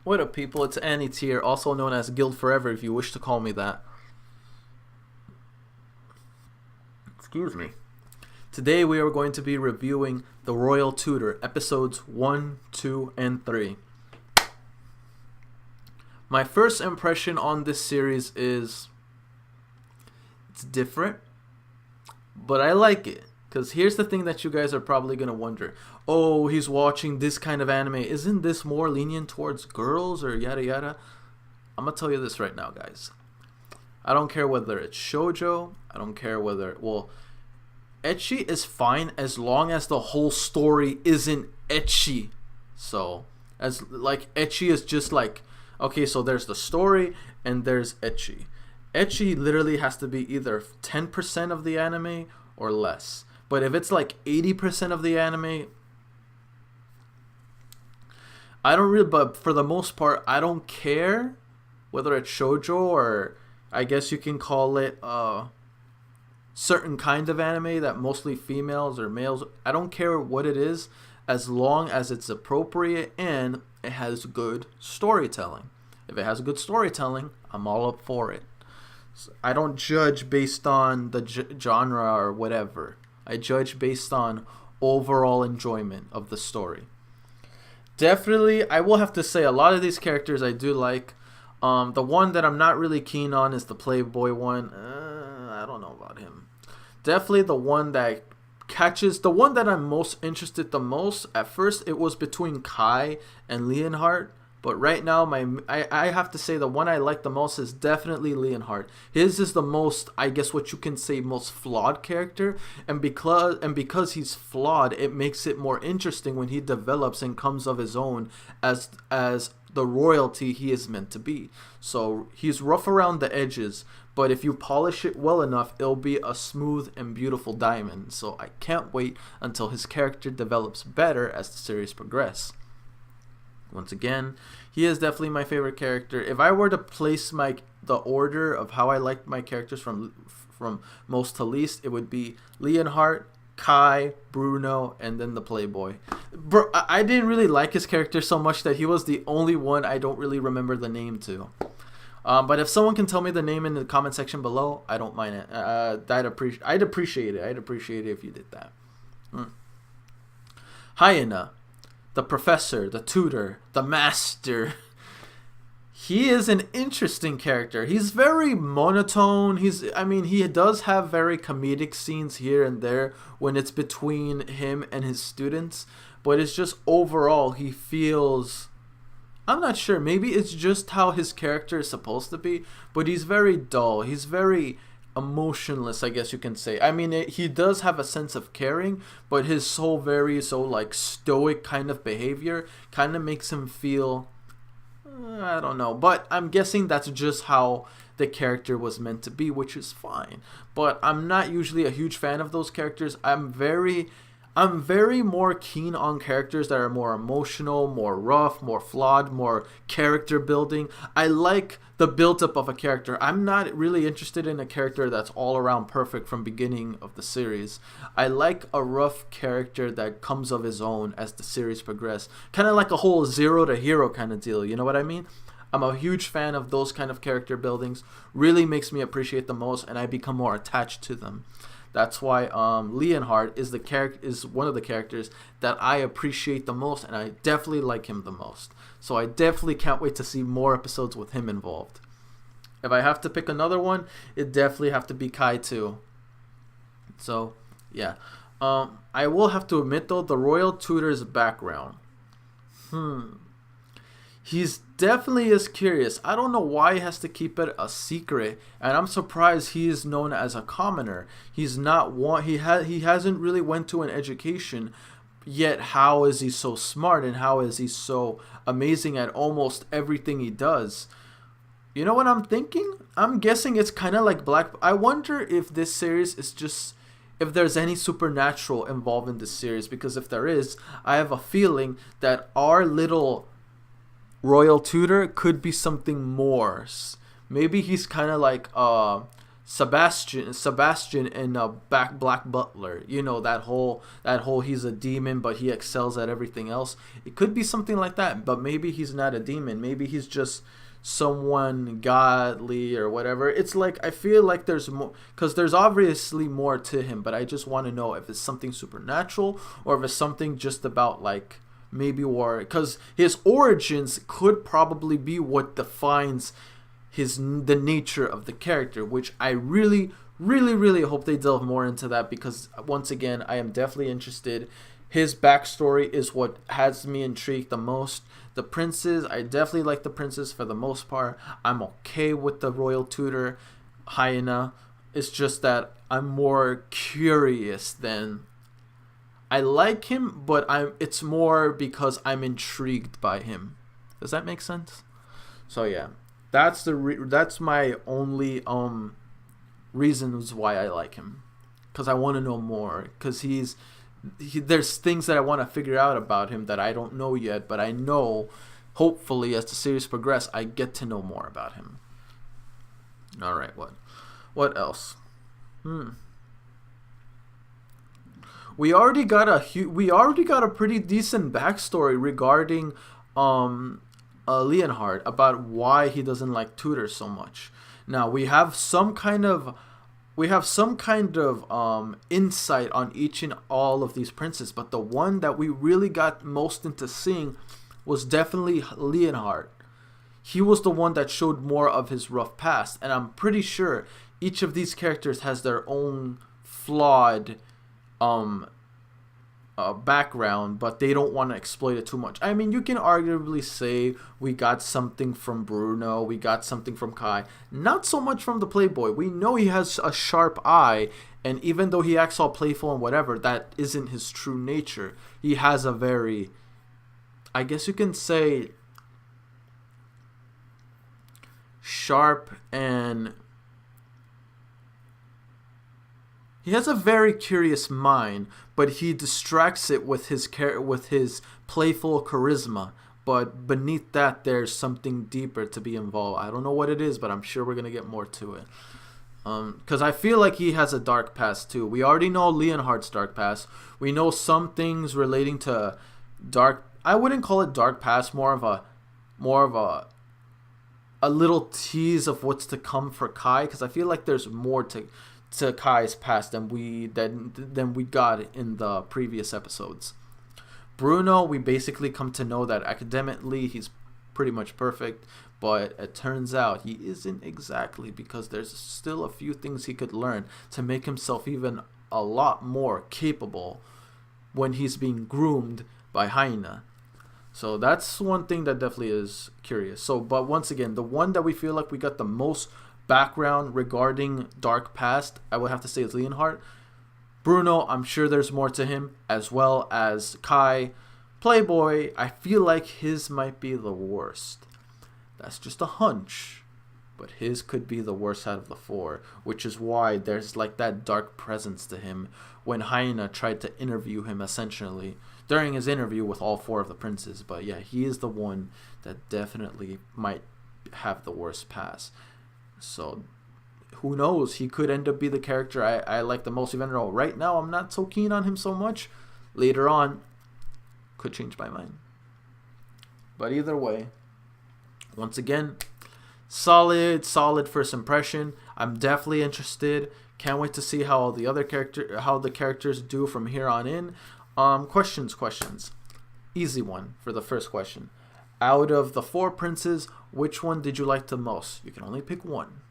What up, people? It's Annie Tier, also known as Guild Forever if you wish to call me that. Excuse me. Today we are going to be reviewing The Royal Tutor, episodes 1, 2, and 3. My first impression on this series is it's different, but I like it. Because here's the thing that you guys are probably going to wonder. Oh, he's watching this kind of anime. Isn't this more lenient towards girls or yada yada? I'm going to tell you this right now, guys. I don't care whether it's shoujo. I don't care whether... Well, ecchi is fine as long as the whole story isn't ecchi. So, as like ecchi is just like... Okay, so there's the story and there's ecchi. Ecchi literally has to be either 10% of the anime or less. But if it's like 80% of the anime, I don't really, but for the most part, I don't care whether it's shoujo or I guess you can call it a certain kind of anime that mostly females or males. I don't care what it is as long as it's appropriate and it has good storytelling. If it has good storytelling, I'm all up for it. So I don't judge based on the genre or whatever. I judge based on overall enjoyment of the story. Definitely, I will have to say a lot of these characters I do like. The one that I'm not really keen on is the Playboy one. I don't know about him. Definitely the one that catches, the one that I'm most interested the most. At first, it was between Kai and Leonhardt. But right now, I have to say the one I like the most is definitely Leonhardt. His is the most, I guess what you can say, most flawed character. And because he's flawed, it makes it more interesting when he develops and comes of his own as the royalty he is meant to be. So he's rough around the edges, but if you polish it well enough, it'll be a smooth and beautiful diamond. So I can't wait until his character develops better as the series progresses. Once again, he is definitely my favorite character. If I were to place the order of how I like my characters from most to least, it would be Leonhardt, Kai, Bruno, and then the Playboy. Bro, I didn't really like his character so much that he was the only one I don't really remember the name to. But if someone can tell me the name in the comment section below, I don't mind it. I'd appreciate it. I'd appreciate it if you did that. Hyena. The professor, the tutor, the master. He is an interesting character. He's very monotone. He does have very comedic scenes here and there when it's between him and his students. But it's just overall, he feels... I'm not sure. Maybe it's just how his character is supposed to be. But he's very dull. He's very... emotionless, I guess you can say. He does have a sense of caring, but his very stoic kind of behavior kind of makes him feel I don't know, but I'm guessing that's just how the character was meant to be, which is fine. But I'm not usually a huge fan of those characters. I'm very more keen on characters that are more emotional, more rough, more flawed, more character building. I like the build-up of a character. I'm not really interested in a character that's all around perfect from beginning of the series. I like a rough character that comes of his own as the series progresses. Kind of like a whole zero to hero kind of deal, you know what I mean? I'm a huge fan of those kind of character buildings. Really makes me appreciate them most, and I become more attached to them. That's why Leonhardt is one of the characters that I appreciate the most, and I definitely like him the most. So I definitely can't wait to see more episodes with him involved. If I have to pick another one, it definitely have to be Kai too. So yeah, I will have to admit though, the Royal Tutor's background. He's definitely is curious. I don't know why he has to keep it a secret, and I'm surprised he is known as a commoner. He's not one. He hasn't really went to an education, yet how is he so smart and how is he so amazing at almost everything he does? You know what I'm thinking? I'm guessing it's kind of like Black. I wonder if this series is just if there's any supernatural involved in this series, because if there is, I have a feeling that our little Royal Tutor could be something more. Maybe he's kind of like Sebastian in Black Butler. You know, that whole he's a demon but he excels at everything else. It could be something like that, but maybe he's not a demon. Maybe he's just someone godly or whatever. It's like, I feel like there's more, because there's obviously more to him, but I just want to know if it's something supernatural or if it's something just about like maybe war, because his origins could probably be what defines the nature of the character, which I really hope they delve more into that, because once again, I am definitely interested. His backstory is what has me intrigued the most. The princes, I definitely like the princes for the most part. I'm okay with the royal tutor, Hyena. It's just that I'm more curious than... I like him, but it's more because I'm intrigued by him. Does that make sense? So yeah, that's my only reasons why I like him, because I want to know more, because there's things that I want to figure out about him that I don't know yet, but I know hopefully as the series progresses I get to know more about him. All right, what else? We already got a pretty decent backstory regarding Leonhard, about why he doesn't like Tutor so much. Now we have some kind of insight on each and all of these princes, but the one that we really got most into seeing was definitely Leonhard. He was the one that showed more of his rough past, and I'm pretty sure each of these characters has their own flawed background, but they don't want to exploit it too much. I mean, you can arguably say we got something from Bruno, we got something from Kai, not so much from the Playboy. We know he has a sharp eye, and even though he acts all playful and whatever, that isn't his true nature. He has a very, I guess you can say, sharp, and he has a very curious mind, but he distracts it with his playful charisma. But beneath that, there's something deeper to be involved. I don't know what it is, but I'm sure we're gonna get more to it. Because I feel like he has a dark past too. We already know Leonhard's dark past. We know some things relating to dark. I wouldn't call it dark past. More of a little tease of what's to come for Kai. Because I feel like there's more to Kai's past than we got in the previous episodes. Bruno, we basically come to know that academically he's pretty much perfect, but it turns out he isn't exactly, because there's still a few things he could learn to make himself even a lot more capable when he's being groomed by Hyena. So that's one thing that definitely is curious. So, but once again, the one that we feel like we got the most background regarding dark past, I would have to say, is Leonhard. Bruno, I'm sure there's more to him, as well as Kai. Playboy, I feel like his might be the worst. That's just a hunch, but his could be the worst out of the four, which is why there's like that dark presence to him when Hyena tried to interview him, essentially during his interview with all four of the princes. But yeah, he is the one that definitely might have the worst pass. So who knows, he could end up be the character I like the most, even though right now I'm not so keen on him so much. Later on could change my mind. But either way, once again, solid first impression. I'm definitely interested. Can't wait to see how the characters do from here on in. Questions. Easy one for the first question. Out of the four princes, which one did you like the most? You can only pick one.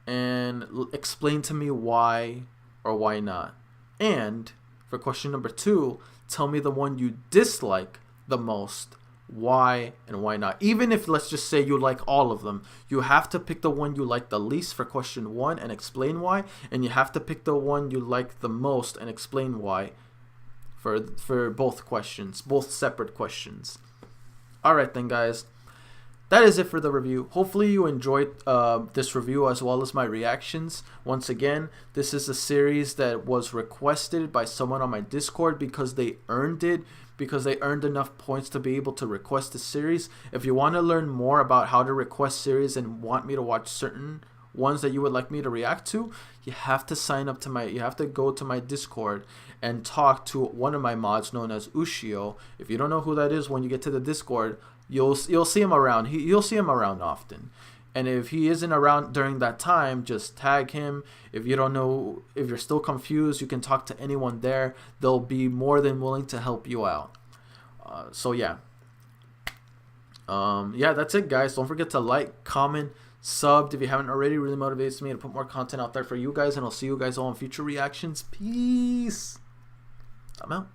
And explain to me why or why not. And for question number 2, tell me the one you dislike the most, why and why not. Even if, let's just say, you like all of them, you have to pick the one you like the least for question 1 and explain why, and you have to pick the one you like the most and explain why for both questions, both separate questions. Alright then, guys. that is it for the review. Hopefully you enjoyed this review as well as my reactions. Once again, this is a series that was requested by someone on my Discord because they earned it, because they earned enough points to be able to request a series. If you want to learn more about how to request series and want me to watch certain ones that you would like me to react to, you have to sign up to you have to go to my Discord and talk to one of my mods known as Ushio. If you don't know who that is, when you get to the Discord, you'll see him around. You'll see him around often. And if he isn't around during that time, just tag him. If you don't know, if you're still confused, you can talk to anyone there. They'll be more than willing to help you out. So yeah. Yeah, that's it, guys. Don't forget to like, comment, subbed if you haven't already. Really motivates me to put more content out there for you guys, and I'll see you guys all in future reactions. Peace. I'm out.